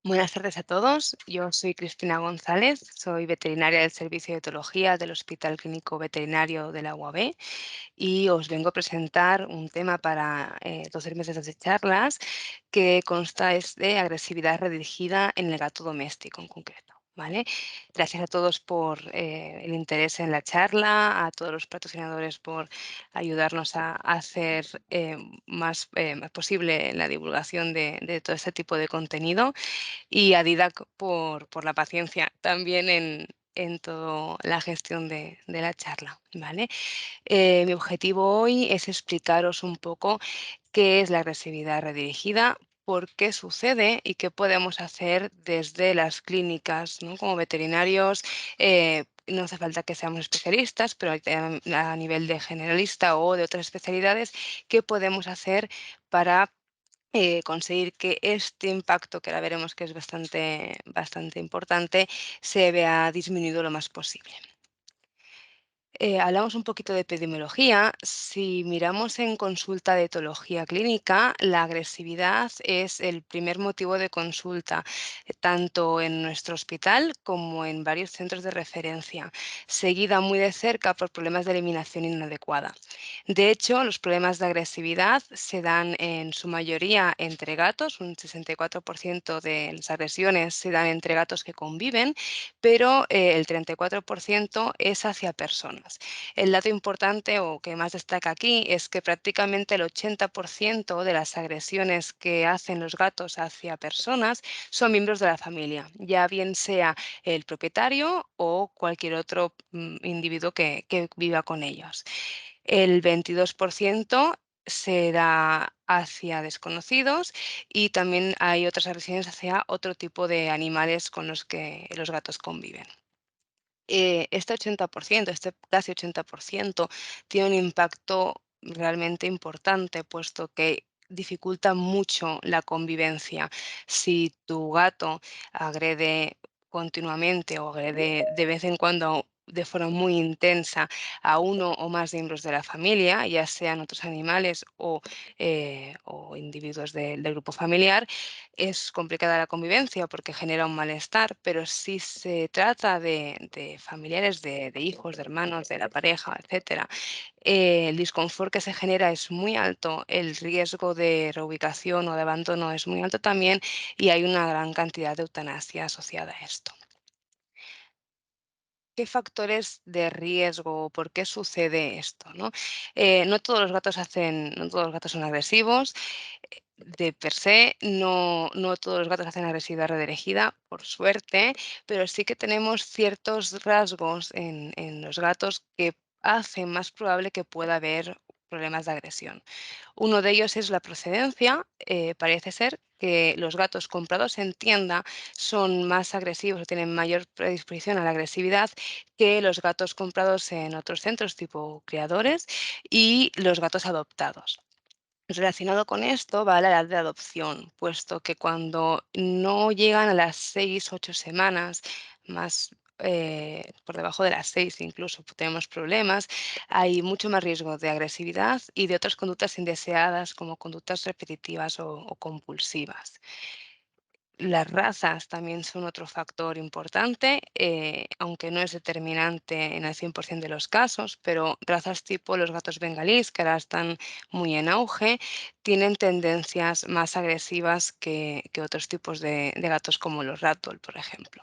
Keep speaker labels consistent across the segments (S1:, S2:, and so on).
S1: Buenas tardes a todos. Yo soy Cristina González, soy veterinaria del Servicio de Etología del Hospital Clínico Veterinario de la UAB y os vengo a presentar un tema para 12 meses de charlas que consta es de agresividad redirigida en el gato doméstico en concreto. ¿Vale? Gracias a todos por el interés en la charla, a todos los patrocinadores por ayudarnos a hacer más posible la divulgación de todo este tipo de contenido y a Didac por la paciencia también en toda la gestión de la charla, ¿vale? Mi objetivo hoy es explicaros un poco qué es la agresividad redirigida, por qué sucede y qué podemos hacer desde las clínicas, ¿no? Como veterinarios, no hace falta que seamos especialistas, pero a nivel de generalista o de otras especialidades, qué podemos hacer para conseguir que este impacto, que ahora veremos que es bastante importante, se vea disminuido lo más posible. Hablamos un poquito de epidemiología. Si miramos en consulta de etología clínica, la agresividad es el primer motivo de consulta, tanto en nuestro hospital como en varios centros de referencia, seguida muy de cerca por problemas de eliminación inadecuada. De hecho, los problemas de agresividad se dan en su mayoría entre gatos, un 64% de las agresiones se dan entre gatos que conviven, pero el 34% es hacia personas. El dato importante o que más destaca aquí es que prácticamente el 80% de las agresiones que hacen los gatos hacia personas son miembros de la familia, ya bien sea el propietario o cualquier otro individuo que viva con ellos. El 22% se da hacia desconocidos y también hay otras agresiones hacia otro tipo de animales con los que los gatos conviven. Este 80%, este casi 80%, tiene un impacto realmente importante, puesto que dificulta mucho la convivencia. Si tu gato agrede continuamente o agrede de vez en cuando de forma muy intensa a uno o más miembros de la familia, ya sean otros animales o individuos del grupo familiar, es complicada la convivencia porque genera un malestar, pero si se trata de familiares, de hijos, de hermanos, de la pareja, etcétera, el disconfort que se genera es muy alto, el riesgo de reubicación o de abandono es muy alto también y hay una gran cantidad de eutanasia asociada a esto. ¿Qué factores de riesgo? ¿Por qué sucede esto? ¿No? No todos los gatos son agresivos. De per se, no todos los gatos hacen agresividad redirigida, por suerte, pero sí que tenemos ciertos rasgos en los gatos que hacen más probable que pueda haber problemas de agresión. Uno de ellos es la procedencia. Parece ser que los gatos comprados en tienda son más agresivos o tienen mayor predisposición a la agresividad que los gatos comprados en otros centros tipo criadores y los gatos adoptados. Relacionado con esto va la edad de adopción, puesto que cuando no llegan a las 6, 8 semanas, más por debajo de las 6 incluso tenemos problemas, hay mucho más riesgo de agresividad y de otras conductas indeseadas como conductas repetitivas o compulsivas. Las razas también son otro factor importante, aunque no es determinante en el 100% de los casos, pero razas tipo los gatos bengalíes, que ahora están muy en auge, tienen tendencias más agresivas que otros tipos de gatos como los ragdoll, por ejemplo.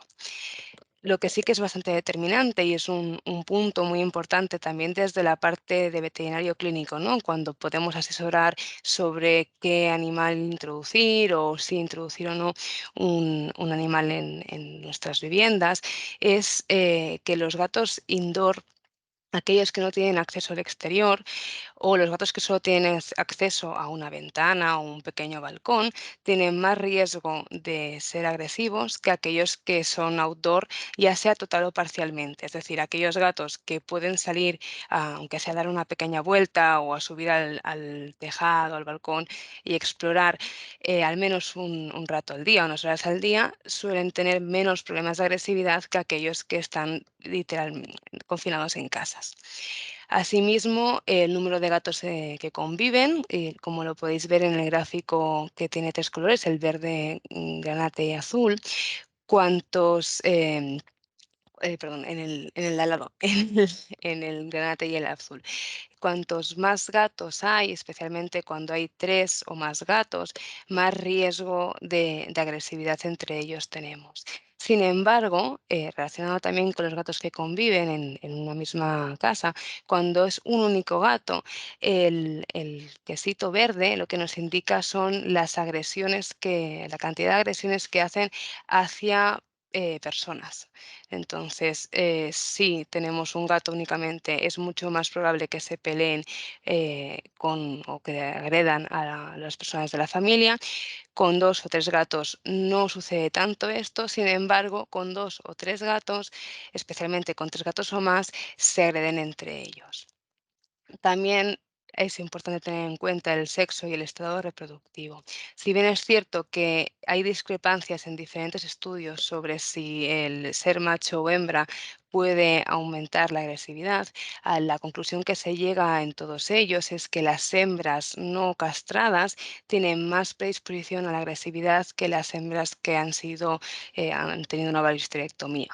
S1: Lo que sí que es bastante determinante y es un punto muy importante también desde la parte de veterinario clínico, ¿no? Cuando podemos asesorar sobre qué animal introducir o si introducir o no un animal en nuestras viviendas, es que los gatos indoor, aquellos que no tienen acceso al exterior, o los gatos que solo tienen acceso a una ventana o un pequeño balcón, tienen más riesgo de ser agresivos que aquellos que son outdoor, ya sea total o parcialmente. Es decir, aquellos gatos que pueden salir, aunque sea a dar una pequeña vuelta o a subir al tejado, al balcón y explorar al menos un rato al día, unas horas al día, suelen tener menos problemas de agresividad que aquellos que están literalmente confinados en casas. Asimismo, el número de gatos que conviven, como lo podéis ver en el gráfico que tiene tres colores, el verde, granate y azul, cuántos, perdón, en el de al lado, en el granate y el azul. Cuantos más gatos hay, especialmente cuando hay 3 o más gatos, más riesgo de agresividad entre ellos tenemos. Sin embargo, relacionado también con los gatos que conviven en una misma casa, cuando es un único gato, el quesito verde lo que nos indica son las agresiones la cantidad de agresiones que hacen hacia personas. Entonces, si tenemos un gato únicamente, es mucho más probable que se peleen o que agredan a las personas de la familia. Con 2 o 3 gatos no sucede tanto esto, sin embargo, con 2 o 3 gatos, especialmente con 3 gatos o más, se agreden entre ellos. También es importante tener en cuenta el sexo y el estado reproductivo. Si bien es cierto que hay discrepancias en diferentes estudios sobre si el ser macho o hembra puede aumentar la agresividad, a la conclusión que se llega en todos ellos es que las hembras no castradas tienen más predisposición a la agresividad que las hembras que han tenido una histerectomía,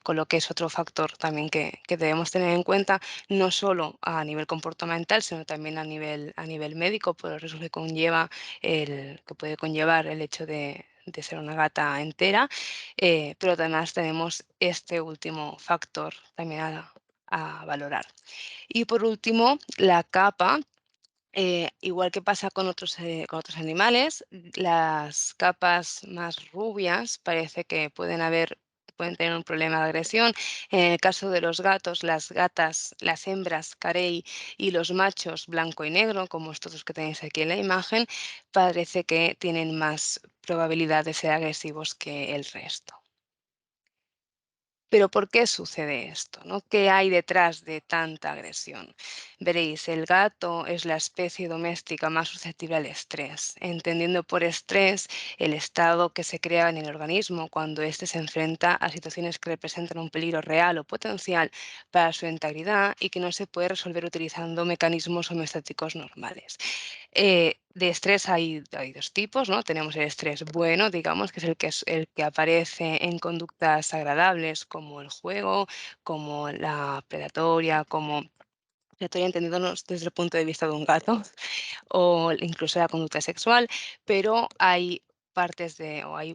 S1: con lo que es otro factor también que debemos tener en cuenta no solo a nivel comportamental, sino también a nivel médico, por el riesgo que puede conllevar el hecho de ser una gata entera, pero además tenemos este último factor también a valorar. Y por último, la capa, igual que pasa con otros animales, las capas más rubias parece que pueden tener un problema de agresión. En el caso de los gatos, las gatas, las hembras carey y los machos blanco y negro, como estos dos que tenéis aquí en la imagen, parece que tienen más probabilidad de ser agresivos que el resto. Pero ¿por qué sucede esto, no? ¿Qué hay detrás de tanta agresión? Veréis, el gato es la especie doméstica más susceptible al estrés, entendiendo por estrés el estado que se crea en el organismo cuando éste se enfrenta a situaciones que representan un peligro real o potencial para su integridad y que no se puede resolver utilizando mecanismos homeostáticos normales. De estrés hay 2 tipos, ¿no? Tenemos el estrés bueno, digamos, que es el que aparece en conductas agradables, como el juego, como la predatoria entendiéndonos desde el punto de vista de un gato, o incluso la conducta sexual, pero hay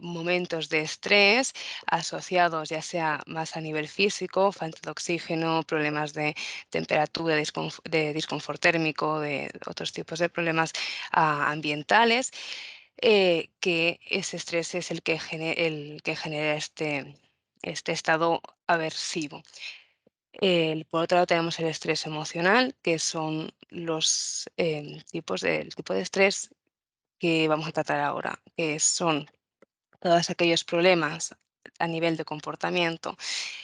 S1: momentos de estrés asociados ya sea más a nivel físico, falta de oxígeno, problemas de temperatura, de disconfort térmico, de otros tipos de problemas ambientales, que ese estrés es el que genera este estado aversivo. Por otro lado, tenemos el estrés emocional, que son el tipo de estrés que vamos a tratar ahora, que son todos aquellos problemas a nivel de comportamiento,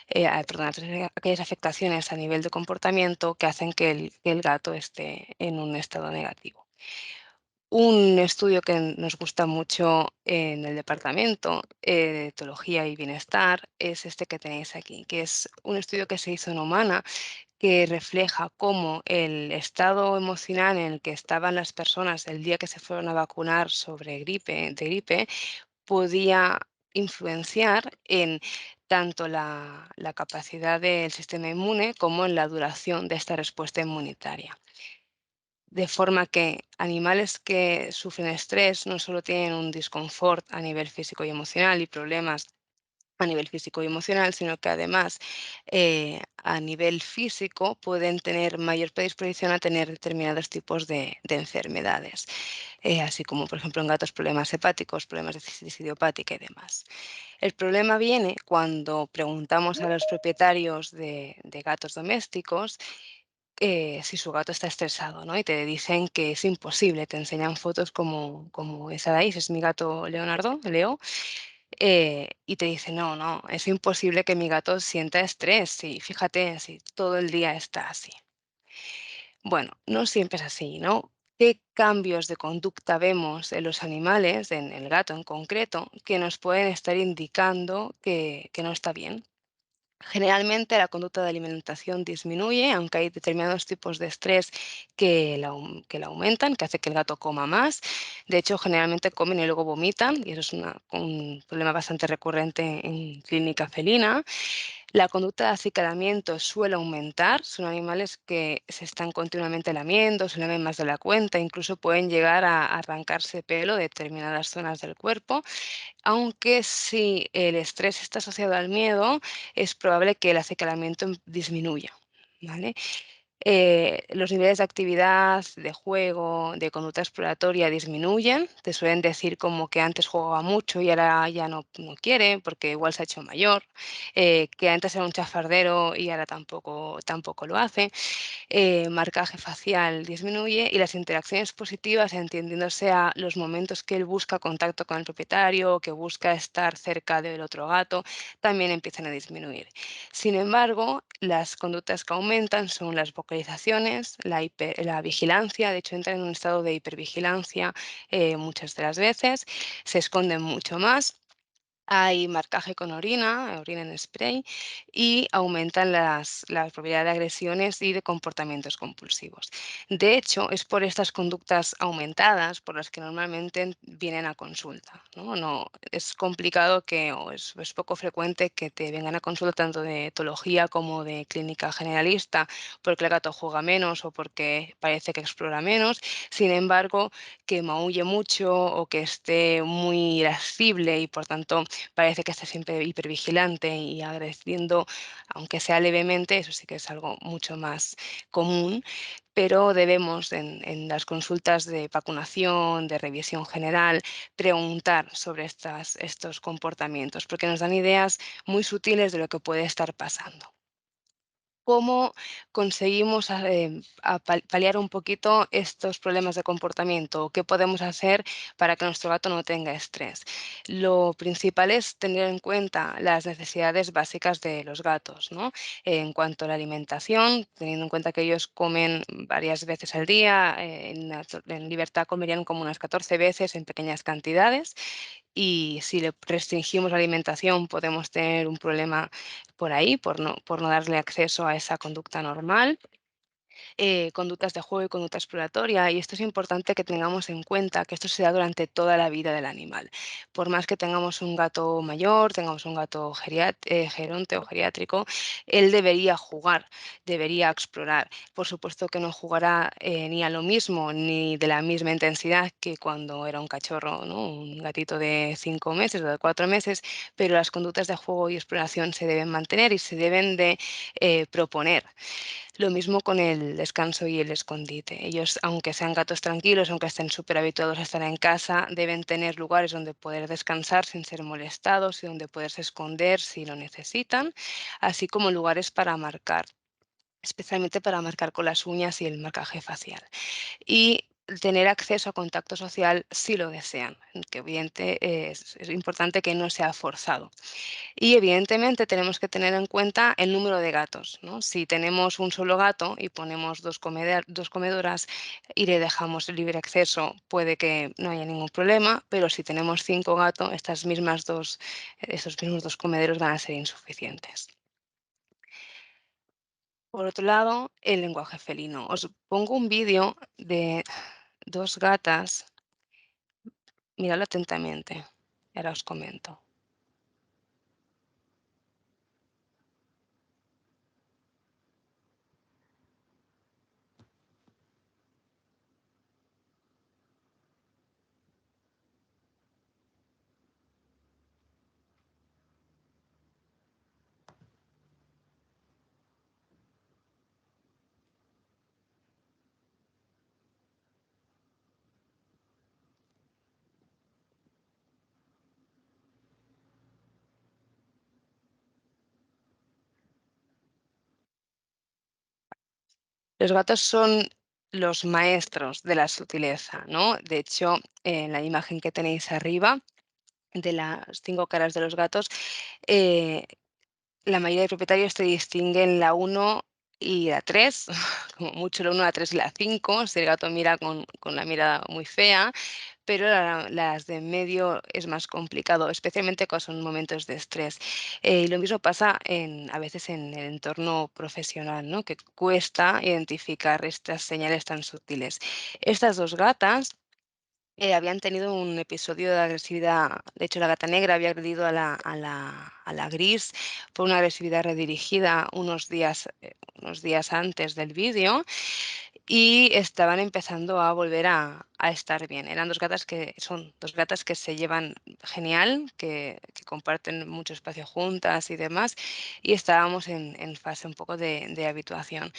S1: perdón, aquellas afectaciones a nivel de comportamiento que hacen que el gato esté en un estado negativo. Un estudio que nos gusta mucho en el departamento de etología y bienestar es este que tenéis aquí, que es un estudio que se hizo en humana que refleja cómo el estado emocional en el que estaban las personas el día que se fueron a vacunar de gripe, podía influenciar en tanto la capacidad del sistema inmune como en la duración de esta respuesta inmunitaria. De forma que animales que sufren estrés no solo tienen un disconfort a nivel físico y emocional y problemas a nivel físico y emocional, sino que además a nivel físico pueden tener mayor predisposición a tener determinados tipos de enfermedades, así como por ejemplo en gatos problemas hepáticos, problemas de cistitis idiopática y demás. El problema viene cuando preguntamos a los propietarios de gatos domésticos si su gato está estresado, ¿no? Y te dicen que es imposible, te enseñan fotos como esa de ahí, ese es mi gato Leonardo, Leo, y te dice, no, no, es imposible que mi gato sienta estrés. Sí, fíjate, si todo el día está así. Bueno, no siempre es así, ¿no? ¿Qué cambios de conducta vemos en los animales, en el gato en concreto, que nos pueden estar indicando que no está bien? Generalmente la conducta de alimentación disminuye, aunque hay determinados tipos de estrés que la aumentan, que hace que el gato coma más. De hecho, generalmente comen y luego vomitan, y eso es un problema bastante recurrente en clínica felina. La conducta de acicalamiento suele aumentar, son animales que se están continuamente lamiendo, se lamen más de la cuenta, incluso pueden llegar a arrancarse pelo de determinadas zonas del cuerpo, aunque si el estrés está asociado al miedo, es probable que el acicalamiento disminuya, ¿vale? Los niveles de actividad, de juego, de conducta exploratoria disminuyen. Te suelen decir como que antes jugaba mucho y ahora ya no quiere porque igual se ha hecho mayor, que antes era un chafardero y ahora tampoco lo hace. Marcaje facial disminuye y las interacciones positivas, entendiéndose a los momentos que él busca contacto con el propietario, que busca estar cerca del otro gato, también empiezan a disminuir. Sin embargo, las conductas que aumentan son las vocalizaciones, la vigilancia, de hecho entran en un estado de hipervigilancia muchas de las veces, se esconden mucho más. Hay marcaje con orina en spray, y aumentan la probabilidad de agresiones y de comportamientos compulsivos. De hecho, es por estas conductas aumentadas por las que normalmente vienen a consulta, ¿no? Es complicado o es poco frecuente que te vengan a consulta tanto de etología como de clínica generalista porque el gato juega menos o porque parece que explora menos. Sin embargo, que maulle mucho o que esté muy irascible y por tanto parece que está siempre hipervigilante y agrediendo, aunque sea levemente, eso sí que es algo mucho más común, pero debemos en las consultas de vacunación, de revisión general, preguntar sobre estos comportamientos, porque nos dan ideas muy sutiles de lo que puede estar pasando. ¿Cómo conseguimos paliar un poquito estos problemas de comportamiento? ¿O qué podemos hacer para que nuestro gato no tenga estrés? Lo principal es tener en cuenta las necesidades básicas de los gatos, ¿no? En cuanto a la alimentación, teniendo en cuenta que ellos comen varias veces al día, en libertad comerían como unas 14 veces en pequeñas cantidades, y si le restringimos la alimentación podemos tener un problema por ahí, por no darle acceso a esa conducta normal. Conductas de juego y conducta exploratoria, y esto es importante que tengamos en cuenta que esto se da durante toda la vida del animal. Por más que tengamos un gato mayor, tengamos un gato geronte o geriátrico, él debería jugar, debería explorar. Por supuesto que no jugará ni a lo mismo ni de la misma intensidad que cuando era un cachorro, ¿no? Un gatito de 5 meses o de 4 meses, pero las conductas de juego y exploración se deben mantener y se deben de proponer. Lo mismo con el descanso y el escondite. Ellos, aunque sean gatos tranquilos, aunque estén súper habituados a estar en casa, deben tener lugares donde poder descansar sin ser molestados y donde poderse esconder si lo necesitan, así como lugares para marcar, especialmente para marcar con las uñas y el marcaje facial. Y tener acceso a contacto social si lo desean, que es importante que no sea forzado. Y evidentemente tenemos que tener en cuenta el número de gatos, ¿no? Si tenemos un solo gato y ponemos dos comedoras y le dejamos libre acceso, puede que no haya ningún problema, pero si tenemos 5 gatos, estos mismos dos comederos van a ser insuficientes. Por otro lado, el lenguaje felino. Os pongo un vídeo de dos gatas, miradlo atentamente, y ahora os comento. Los gatos son los maestros de la sutileza, ¿no? De hecho, en la imagen que tenéis arriba de las 5 caras de los gatos, eh, la mayoría de propietarios te distinguen la uno y la 3, como mucho la uno, la 3 y la 5. Si el gato mira con la mirada muy fea, pero las de en medio es más complicado, especialmente cuando son momentos de estrés. Y lo mismo pasa a veces en el entorno profesional, ¿no? Que cuesta identificar estas señales tan sutiles. Estas 2 gatas habían tenido un episodio de agresividad. De hecho, la gata negra había agredido a la gris por una agresividad redirigida unos días antes del vídeo, y estaban empezando a volver a estar bien. Eran 2 gatas que son 2 gatas que se llevan genial, que comparten mucho espacio juntas y demás, y estábamos en fase un poco de habituación.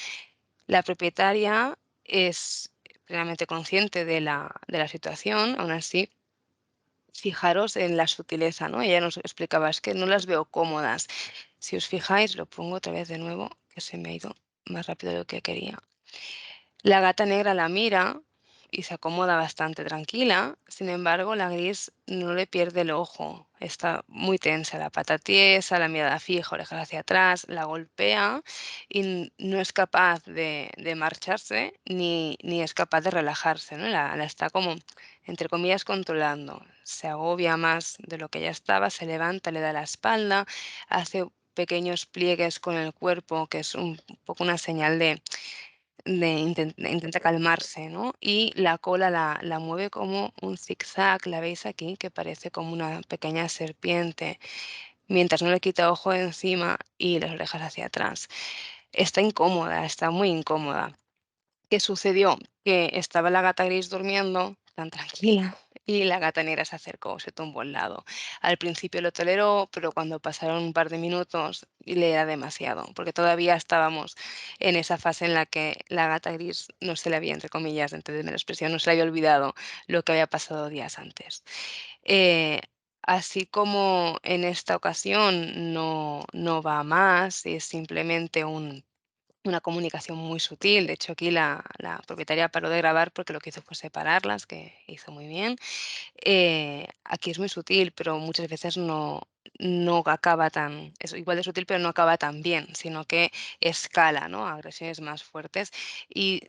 S1: La propietaria es plenamente consciente de la situación. Aún así, fijaros en la sutileza, ¿no? Ella nos explicaba: "Es que no las veo cómodas". Si os fijáis, lo pongo otra vez de nuevo, que se me ha ido más rápido de lo que quería. La gata negra la mira y se acomoda bastante tranquila. Sin embargo, la gris no le pierde el ojo. Está muy tensa, la pata tiesa, la mirada fija, orejas hacia atrás, la golpea y no es capaz de marcharse, ni es capaz de relajarse, ¿no? La está como, entre comillas, controlando. Se agobia más de lo que ya estaba, se levanta, le da la espalda, hace pequeños pliegues con el cuerpo, que es un poco una señal intenta calmarse, ¿no? Y la cola la mueve como un zigzag, ¿la veis aquí? Que parece como una pequeña serpiente, mientras no le quita ojo de encima y las orejas hacia atrás. Está incómoda, está muy incómoda. ¿Qué sucedió? Que estaba la gata gris durmiendo tan tranquila y la gata negra se acercó, se tumbó al lado. Al principio lo toleró, pero cuando pasaron un par de minutos le era demasiado, porque todavía estábamos en esa fase en la que la gata gris no se le había, entre comillas, entendedme la expresión, no se le había olvidado lo que había pasado días antes. Eh, Así como en esta ocasión no va a más, es simplemente una comunicación muy sutil. De hecho, aquí la propietaria paró de grabar porque lo que hizo fue separarlas, que hizo muy bien. Aquí es muy sutil, pero muchas veces no acaba tan, es igual de sutil, pero no acaba tan bien, sino que escala, ¿no? A agresiones más fuertes. Y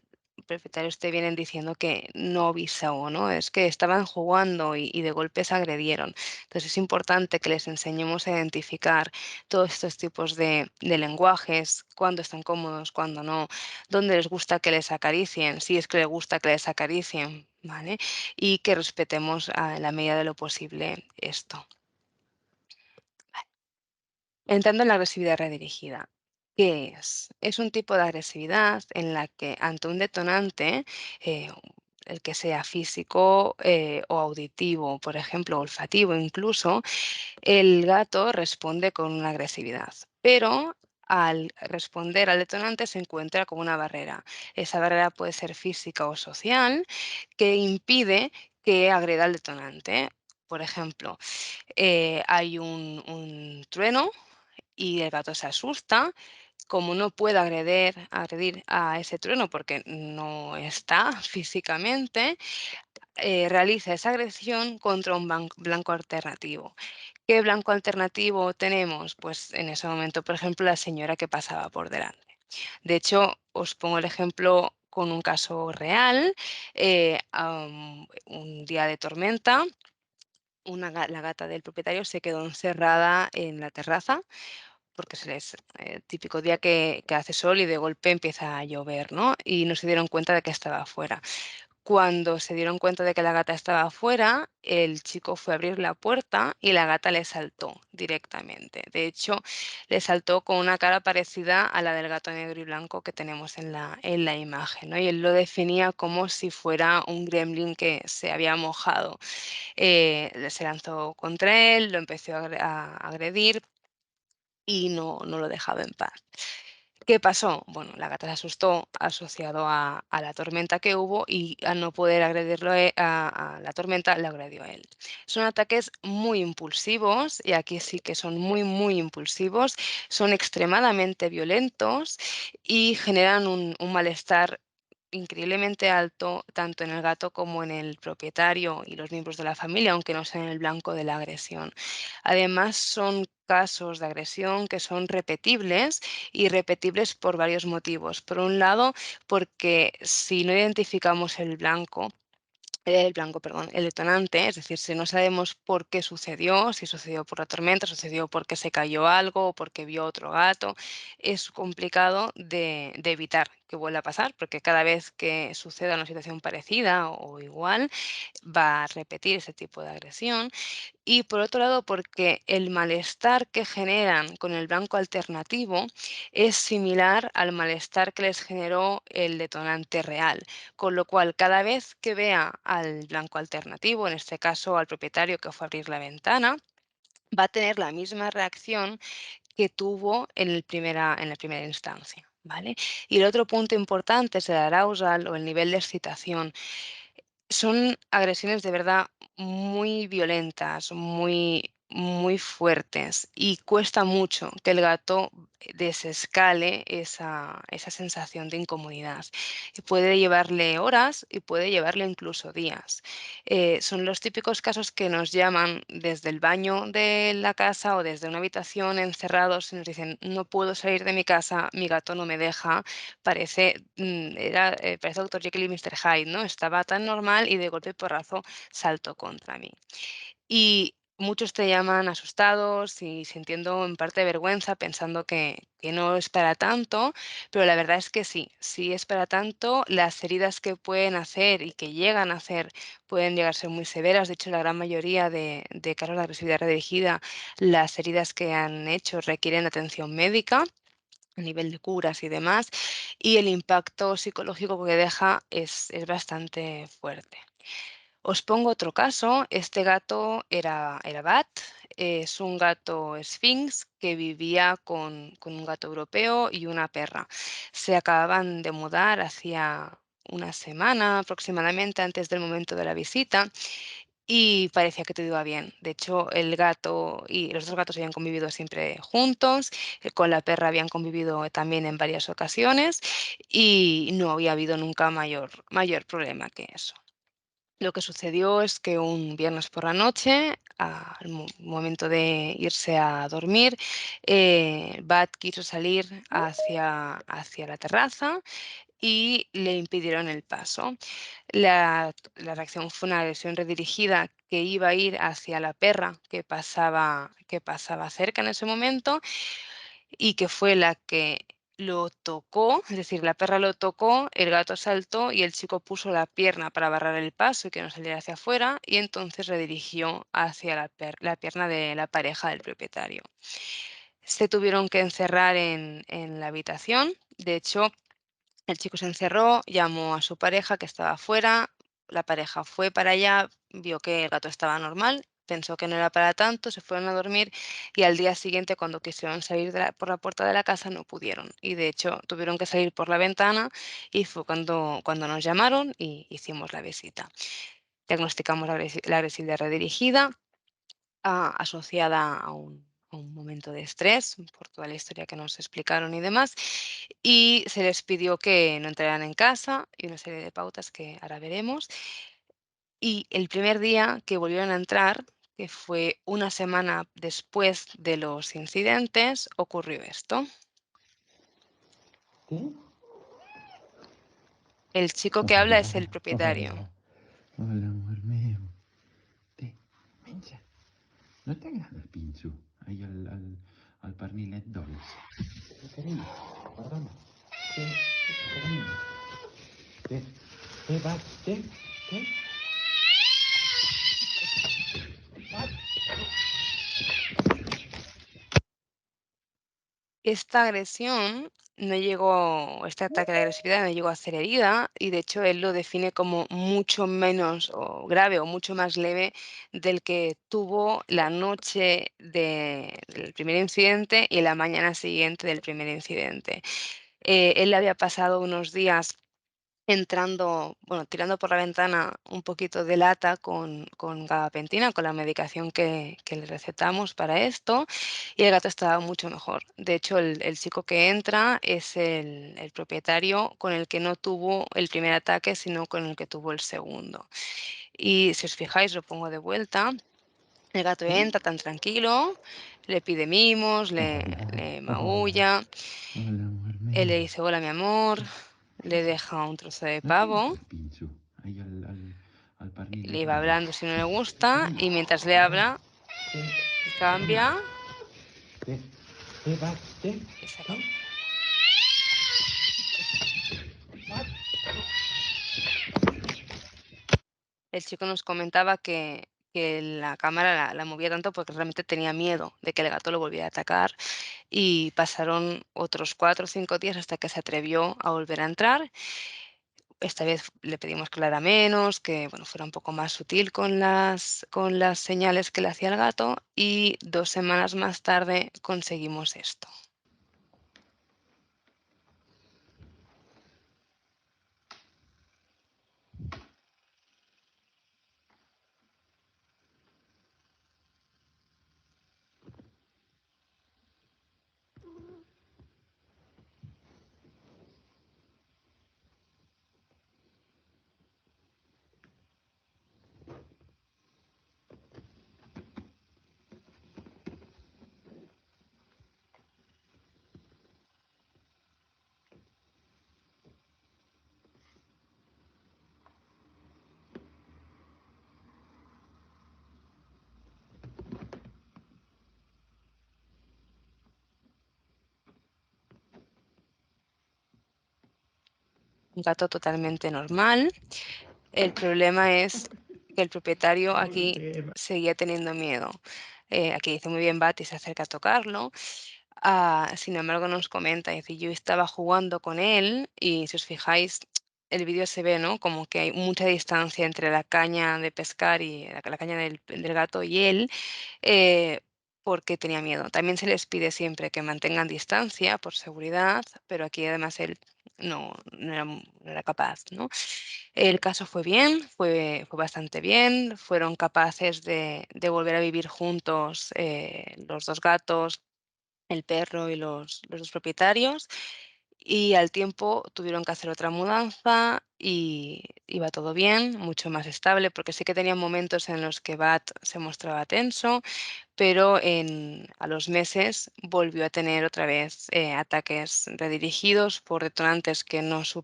S1: propietarios te vienen diciendo que no avisó, ¿no? Es que estaban jugando y de golpe se agredieron. Entonces es importante que les enseñemos a identificar todos estos tipos de lenguajes, cuándo están cómodos, cuándo no, dónde les gusta que les acaricien, si es que les gusta que les acaricien, ¿vale? Y que respetemos en la medida de lo posible esto. Entrando en la agresividad redirigida. ¿Qué es? Es un tipo de agresividad en la que ante un detonante, eh, el que sea físico o auditivo, por ejemplo, olfativo incluso, el gato responde con una agresividad, pero al responder al detonante se encuentra con una barrera. Esa barrera puede ser física o social, que impide que agreda al detonante. Por ejemplo, hay un trueno y el gato se asusta. Como no puede agredir a ese trueno porque no está físicamente, realiza esa agresión contra un blanco alternativo. ¿Qué blanco alternativo tenemos? Pues en ese momento, por ejemplo, la señora que pasaba por delante. De hecho, os pongo el ejemplo con un caso real. Un día de tormenta, la gata del propietario se quedó encerrada en la terraza porque típico día que hace sol y de golpe empieza a llover, ¿no? Y no se dieron cuenta de que estaba afuera. Cuando se dieron cuenta de que la gata estaba afuera, el chico fue a abrir la puerta y la gata le saltó directamente. De hecho, le saltó con una cara parecida a la del gato negro y blanco que tenemos en la imagen, ¿no? Y él lo definía como si fuera un gremlin que se había mojado. Se lanzó contra él, lo empezó a agredir y no lo dejaba en paz. ¿Qué pasó? Bueno, la gata se asustó asociado a la tormenta que hubo y al no poder agredirlo a la tormenta, le agredió a él. Son ataques muy impulsivos y aquí sí que son muy, muy impulsivos, son extremadamente violentos y generan un malestar increíblemente alto tanto en el gato como en el propietario y los miembros de la familia, aunque no sean el blanco de la agresión. Además, son casos de agresión que son repetibles y repetibles por varios motivos. Por un lado, porque si no identificamos el blanco, el blanco, perdón, el detonante, es decir, si no sabemos por qué sucedió, si sucedió por la tormenta, sucedió porque se cayó algo o porque vio otro gato, es complicado de evitar que vuelva a pasar, porque cada vez que suceda una situación parecida o igual, va a repetir ese tipo de agresión. Y por otro lado, porque el malestar que generan con el blanco alternativo es similar al malestar que les generó el detonante real. Con lo cual, cada vez que vea al blanco alternativo, en este caso al propietario que fue a abrir la ventana, va a tener la misma reacción que tuvo en la primera instancia. ¿Vale? Y el otro punto importante es el arousal o el nivel de excitación. Son agresiones de verdad muy violentas, muy fuertes, y cuesta mucho que el gato desescale esa sensación de incomodidad. Y puede llevarle horas y puede llevarle incluso días. Son los típicos casos que nos llaman desde el baño de la casa o desde una habitación encerrados y nos dicen: "No puedo salir de mi casa, mi gato no me deja". Parece Doctor Jekyll y Mister Hyde, ¿no? Estaba tan normal y de golpe y porrazo saltó contra mí. Y muchos te llaman asustados y sintiendo en parte vergüenza, pensando que no es para tanto, pero la verdad es que sí, sí es para tanto. Las heridas que pueden hacer y que llegan a hacer pueden llegar a ser muy severas. De hecho, la gran mayoría de casos de agresividad redirigida, las heridas que han hecho requieren atención médica a nivel de curas y demás, y el impacto psicológico que deja es bastante fuerte. Os pongo otro caso. Este gato era Bat, es un gato Sphinx que vivía con un gato europeo y una perra. Se acababan de mudar hacía una semana aproximadamente antes del momento de la visita y parecía que todo iba bien. De hecho, el gato y los 2 gatos habían convivido siempre juntos, con la perra habían convivido también en varias ocasiones y no había habido nunca mayor problema que eso. Lo que sucedió es que un viernes por la noche, al momento de irse a dormir, Bat quiso salir hacia la terraza y le impidieron el paso. La reacción fue una agresión redirigida que iba a ir hacia la perra que pasaba cerca en ese momento y que fue la que lo tocó, es decir, la perra lo tocó, el gato saltó y el chico puso la pierna para barrar el paso y que no saliera hacia afuera, y entonces redirigió hacia la pierna de la pareja del propietario. Se tuvieron que encerrar en la habitación. De hecho, el chico se encerró, llamó a su pareja que estaba afuera, la pareja fue para allá, vio que el gato estaba normal, pensó que no era para tanto, se fueron a dormir y al día siguiente cuando quisieron salir por la puerta de la casa no pudieron y de hecho tuvieron que salir por la ventana y fue cuando nos llamaron y hicimos la visita. Diagnosticamos la agresividad redirigida asociada a un momento de estrés, por toda la historia que nos explicaron y demás, y se les pidió que no entraran en casa y una serie de pautas que ahora veremos. Y el primer día que volvieron a entrar, que fue una semana después de los incidentes, ocurrió esto.
S2: ¿Qué?
S1: El chico que habla es
S2: Hola,
S1: el propietario.
S2: hola, hola, amor meu. Té, menja. No t'agrada el pinxo? Ai, el pernilet dolç. Té, carinyo, perdona. Té, carinyo. Té, vaig, té.
S1: Esta agresión no llegó este ataque de agresividad no llegó a hacer herida, y de hecho él lo define como mucho menos o grave o mucho más leve del que tuvo la noche del primer incidente y la mañana siguiente del primer incidente. Él había pasado unos días entrando, bueno, tirando por la ventana un poquito de lata con gabapentina, con la medicación que le recetamos para esto, y el gato estaba mucho mejor. De hecho, el chico que entra es el propietario con el que no tuvo el primer ataque, sino con el que tuvo el segundo. Y si os fijáis, lo pongo de vuelta, el gato
S2: Té.
S1: entra tan tranquilo, le pide mimos,
S2: Hola,
S1: le
S2: hola,
S1: maulla,
S2: hola, amor
S1: él le
S2: meu.
S1: dice: "Hola, mi amor",
S2: Té,
S1: le
S2: menja.
S1: deja un trozo de
S2: No t'agrada
S1: pavo.
S2: el pinxo? Ai, el al
S1: Le
S2: Parnilet
S1: iba
S2: Dolls.
S1: hablando si no le
S2: Què
S1: gusta
S2: carai?
S1: y mientras le
S2: Què?
S1: habla,
S2: Què? Carai?
S1: cambia
S2: Què? Què, va? Què?
S1: y se
S2: Què?
S1: acabó. El chico nos comentaba que la cámara la movía tanto porque realmente tenía miedo de que el gato lo volviera a atacar y pasaron otros 4 o 5 días hasta que se atrevió a volver a entrar. Esta vez le pedimos que hablara menos, que bueno, fuera un poco más sutil con las señales que le hacía el gato y 2 semanas más tarde conseguimos esto. Un gato totalmente normal. El problema es que el propietario aquí
S2: Problema.
S1: seguía teniendo miedo. Aquí dice muy bien Bat y se acerca a tocarlo. Sin embargo, nos comenta, dice, yo estaba jugando con él y si os fijáis, el vídeo se ve, ¿no? Como que hay mucha distancia entre la caña de pescar y la caña del gato y él, eh, porque tenía miedo. También se les pide siempre que mantengan distancia por seguridad, pero aquí además él no era capaz, ¿no? El caso fue bien, fue bastante bien, fueron capaces de volver a vivir juntos los 2 gatos, el perro y los 2 propietarios, y al tiempo tuvieron que hacer otra mudanza y iba todo bien, mucho más estable, porque sí que tenían momentos en los que Bat se mostraba tenso, pero a los meses volvió a tener otra vez ataques redirigidos por detonantes que no se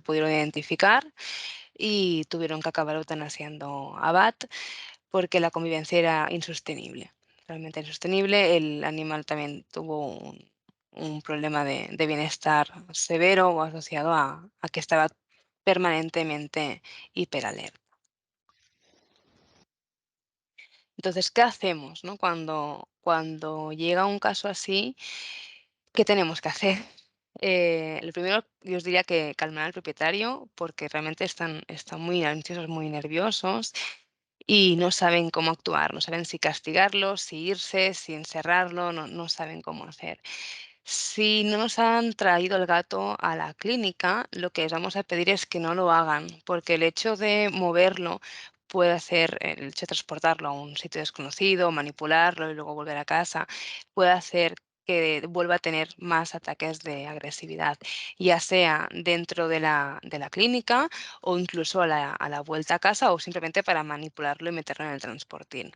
S1: pudieron identificar y tuvieron que acabar eutanasiando a Bat porque la convivencia era insostenible, realmente insostenible. El animal también tuvo un problema de bienestar severo o asociado a que estaba permanentemente hiperalerta. Entonces, ¿qué hacemos, no? Cuando llega un caso así, ¿qué tenemos que hacer? Lo primero, yo os diría que calmar al propietario, porque realmente están muy ansiosos, muy nerviosos y no saben cómo actuar, no saben si castigarlo, si irse, si encerrarlo, no saben cómo hacer. Si no nos han traído el gato a la clínica, lo que les vamos a pedir es que no lo hagan, porque el hecho de moverlo puede hacer, el hecho de transportarlo a un sitio desconocido, manipularlo y luego volver a casa, puede hacer que vuelva a tener más ataques de agresividad, ya sea dentro de la clínica o incluso a la vuelta a casa o simplemente para manipularlo y meterlo en el transportín.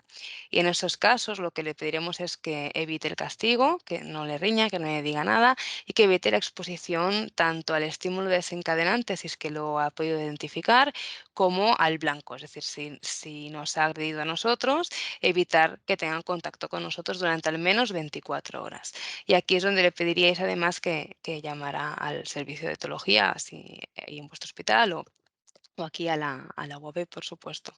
S1: Y en esos casos lo que le pediremos es que evite el castigo, que no le riña, que no le diga nada y que evite la exposición tanto al estímulo desencadenante, si es que lo ha podido identificar, como al blanco. Es decir, si nos ha agredido a nosotros, evitar que tengan contacto con nosotros durante al menos 24 horas. Y aquí es donde le pediríais además que llamara al servicio de etología, si hay en vuestro hospital o aquí a la UAB, por supuesto.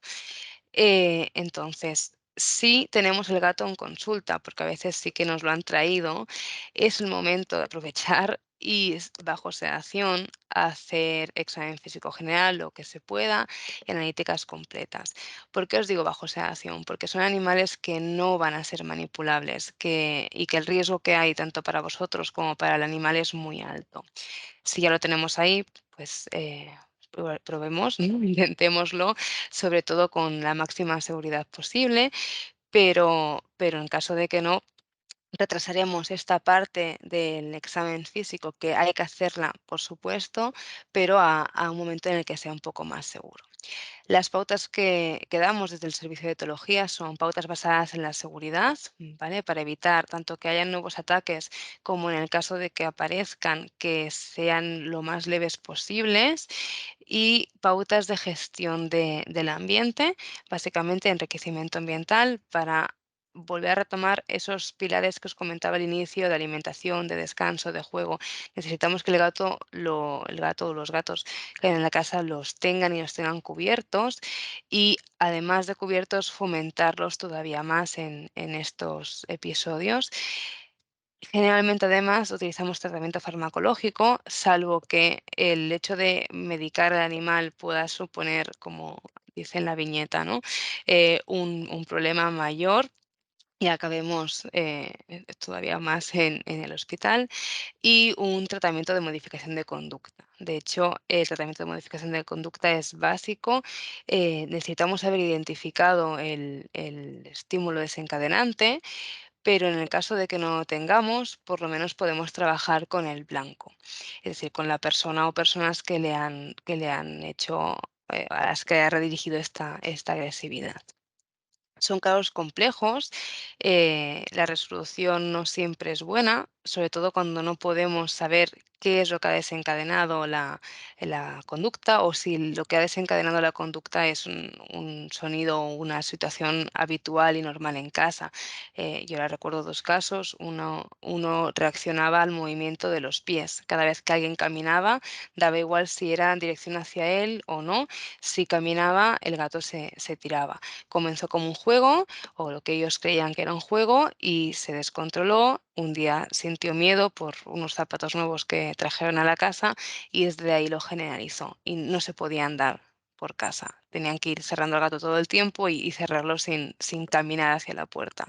S1: Entonces, si tenemos el gato en consulta, porque a veces sí que nos lo han traído, es el momento de aprovechar y bajo sedación hacer examen físico general, lo que se pueda, y analíticas completas. ¿Por qué os digo bajo sedación? Porque son animales que no van a ser manipulables y que el riesgo que hay tanto para vosotros como para el animal es muy alto. Si ya lo tenemos ahí, pues probemos, ¿no? Intentémoslo, sobre todo con la máxima seguridad posible, pero en caso de que no, retrasaremos esta parte del examen físico, que hay que hacerla, por supuesto, pero a un momento en el que sea un poco más seguro. Las pautas que damos desde el servicio de etología son pautas basadas en la seguridad, ¿vale? Para evitar tanto que haya nuevos ataques como en el caso de que aparezcan, que sean lo más leves posibles, y pautas de gestión del ambiente, básicamente enriquecimiento ambiental para volver a retomar esos pilares que os comentaba al inicio de alimentación, de descanso, de juego. Necesitamos que el gato o los gatos que en la casa los tengan y los tengan cubiertos y además de cubiertos fomentarlos todavía más en estos episodios. Generalmente además utilizamos tratamiento farmacológico, salvo que el hecho de medicar al animal pueda suponer, como dice en la viñeta, ¿no? Un problema mayor y acabemos todavía más en el hospital y un tratamiento de modificación de conducta. De hecho, el tratamiento de modificación de conducta es básico. Necesitamos haber identificado el estímulo desencadenante, pero en el caso de que no lo tengamos, por lo menos podemos trabajar con el blanco, es decir, con la persona o personas que le han hecho, a las que ha redirigido esta agresividad. Son casos complejos, la resolución no siempre es buena, sobre todo cuando no podemos saber qué es lo que ha desencadenado la conducta o si lo que ha desencadenado la conducta es un sonido o una situación habitual y normal en casa. Yo ahora recuerdo dos casos, uno reaccionaba al movimiento de los pies. Cada vez que alguien caminaba, daba igual si era en dirección hacia él o no, si caminaba, el gato se tiraba. Comenzó como un juego, o lo que ellos creían que era un juego, y se descontroló. Un día sintió miedo por unos zapatos nuevos que trajeron a la casa y desde ahí lo generalizó y no se podía andar por casa. Tenían que ir cerrando al gato todo el tiempo y cerrarlo sin caminar hacia la puerta.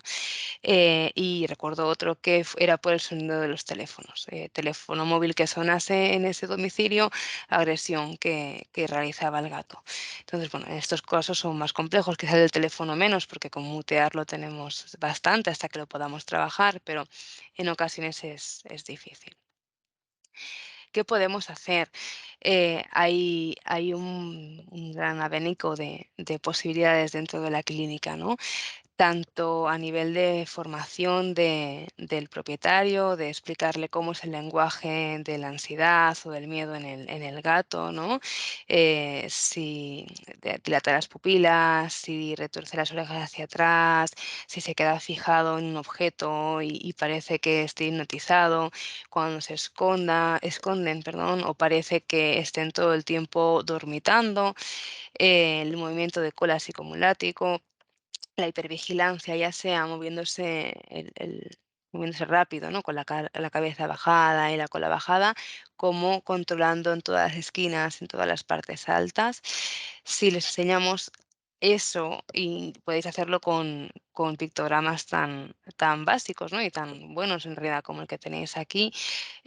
S1: Y recuerdo otro que era por el sonido de los teléfonos. Teléfono móvil que sonase en ese domicilio, agresión que realizaba el gato. Entonces, bueno, estos casos son más complejos, quizás el teléfono menos, porque con mutearlo tenemos bastante hasta que lo podamos trabajar, pero en ocasiones es difícil. ¿Qué podemos hacer? Hay un gran abanico de posibilidades dentro de la clínica, ¿no? Tanto a nivel de formación del propietario, de explicarle cómo es el lenguaje de la ansiedad o del miedo en el gato, ¿no? Si dilata las pupilas, si retuerce las orejas hacia atrás, si se queda fijado en un objeto y parece que esté hipnotizado, cuando se esconden, perdón, o parece que estén todo el tiempo dormitando, el movimiento de cola psicomulático, la hipervigilancia, ya sea moviéndose rápido, ¿no? Con la cabeza bajada y la cola bajada, como controlando en todas las esquinas, en todas las partes altas. Si les enseñamos eso, y podéis hacerlo con pictogramas tan básicos, ¿no? Y tan buenos en realidad como el que tenéis aquí,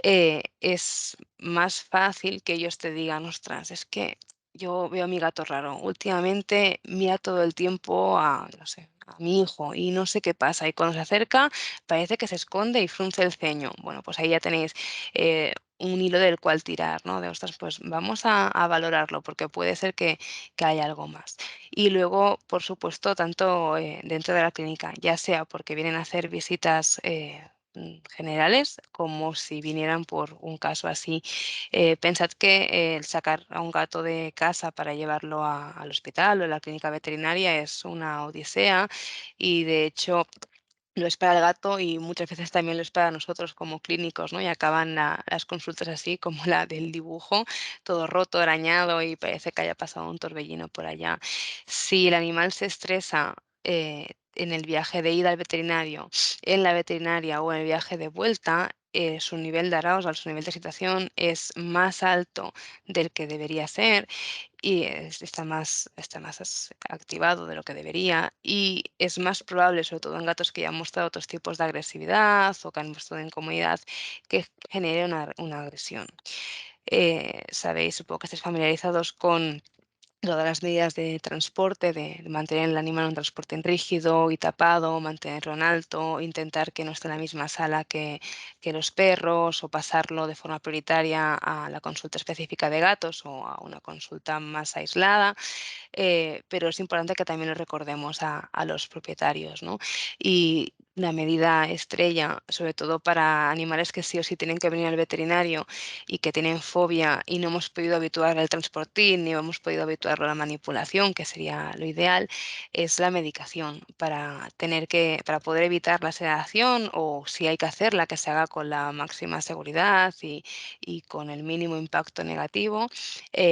S1: es más fácil que ellos te digan: "Ostras, es que yo veo a mi gato raro. Últimamente mira todo el tiempo a, no sé, a mi hijo y no sé qué pasa. Y cuando se acerca parece que se esconde y frunce el ceño". Bueno, pues ahí ya tenéis un hilo del cual tirar, ¿no? De, ostras, pues vamos a valorarlo porque puede ser que haya algo más. Y luego, por supuesto, tanto dentro de la clínica, ya sea porque vienen a hacer visitas generales, como si vinieran por un caso así. Pensad que el sacar a un gato de casa para llevarlo al hospital o a la clínica veterinaria es una odisea y de hecho lo es para el gato y muchas veces también lo es para nosotros como clínicos, ¿no? Y acaban las consultas así como la del dibujo, todo roto, arañado y parece que haya pasado un torbellino por allá. Si el animal se estresa en el viaje de ida al veterinario, en la veterinaria o en el viaje de vuelta, su nivel de arousal, su nivel de excitación es más alto del que debería ser y está más activado de lo que debería y es más probable, sobre todo en gatos que ya han mostrado otros tipos de agresividad o que han mostrado incomodidad, que genere una agresión. Sabéis, supongo que estáis familiarizados con todas las medidas de transporte, de mantener el animal en un transporte en rígido y tapado, mantenerlo en alto, intentar que no esté en la misma sala que los perros o pasarlo de forma prioritaria a la consulta específica de gatos o a una consulta más aislada. Pero es importante que también lo recordemos a los propietarios, ¿no? Y una medida estrella, sobre todo para animales que sí o sí tienen que venir al veterinario y que tienen fobia y no hemos podido habituar al transportín ni hemos podido habituarlo a la manipulación, que sería lo ideal, es la medicación para poder evitar la sedación o si hay que hacerla, que se haga con la máxima seguridad y con el mínimo impacto negativo.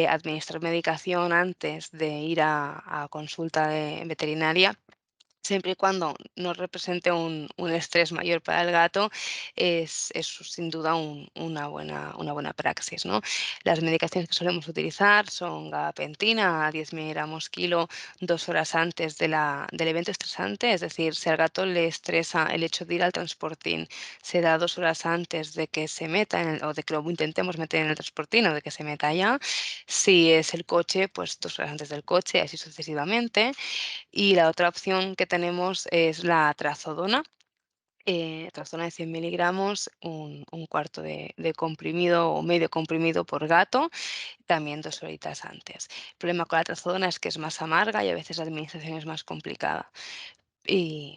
S1: Administrar medicación antes de ir a consulta veterinaria, siempre y cuando no represente un estrés mayor para el gato, es sin duda una buena praxis, ¿no? Las medicaciones que solemos utilizar son gabapentina a 10 miligramos kilo 2 horas antes del evento estresante, es decir, si al gato le estresa el hecho de ir al transportín, se da 2 horas antes de que se meta o de que lo intentemos meter en el transportín o de que se meta ya. Si es el coche, pues 2 horas antes del coche, así sucesivamente. Y la otra opción que tenemos es la trazodona. Trazodona de 100 miligramos, un cuarto de comprimido o medio comprimido por gato, también 2 horitas antes. El problema con la trazodona es que es más amarga y a veces la administración es más complicada. Y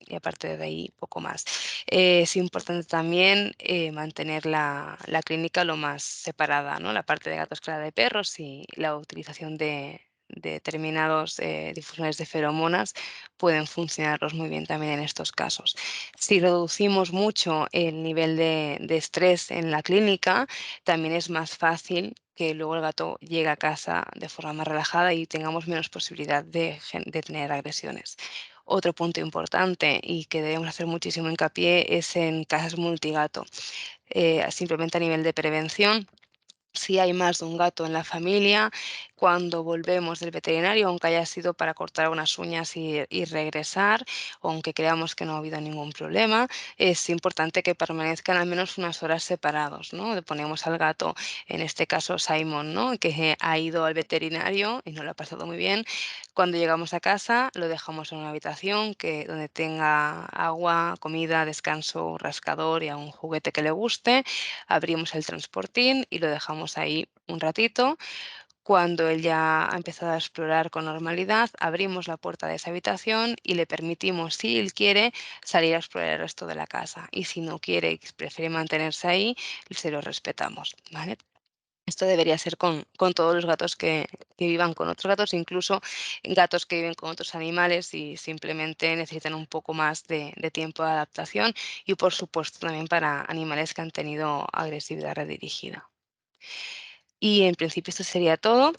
S1: y aparte de ahí, poco más. Es importante también, mantener la clínica lo más separada, ¿no? La parte de gatos que la de perros y la utilización de determinados, difusores de feromonas pueden funcionarlos muy bien también en estos casos. Si reducimos mucho el nivel de estrés en la clínica, también es más fácil que luego el gato llegue a casa de forma más relajada y tengamos menos posibilidad de tener agresiones. Otro punto importante y que debemos hacer muchísimo hincapié es en casas multigato. Simplemente a nivel de prevención, si hay más de un gato en la familia, cuando volvemos del veterinario, aunque haya sido para cortar unas uñas y regresar, o aunque creamos que no ha habido ningún problema, es importante que permanezcan al menos unas horas separados, ¿no? Le ponemos al gato, en este caso Simon, ¿no? Que ha ido al veterinario y no lo ha pasado muy bien. Cuando llegamos a casa, lo dejamos en una habitación donde tenga agua, comida, descanso, rascador y algún juguete que le guste. Abrimos el transportín y lo dejamos ahí un ratito. Cuando él ya ha empezado a explorar con normalidad, abrimos la puerta de esa habitación y le permitimos, si él quiere, salir a explorar el resto de la casa. Y si no quiere y prefiere mantenerse ahí, se lo respetamos, ¿vale? Esto debería ser con todos los gatos que vivan con otros gatos, incluso gatos que viven con otros animales y simplemente necesitan un poco más de tiempo de adaptación y, por supuesto, también para animales que han tenido agresividad redirigida. Y en principio esto sería todo.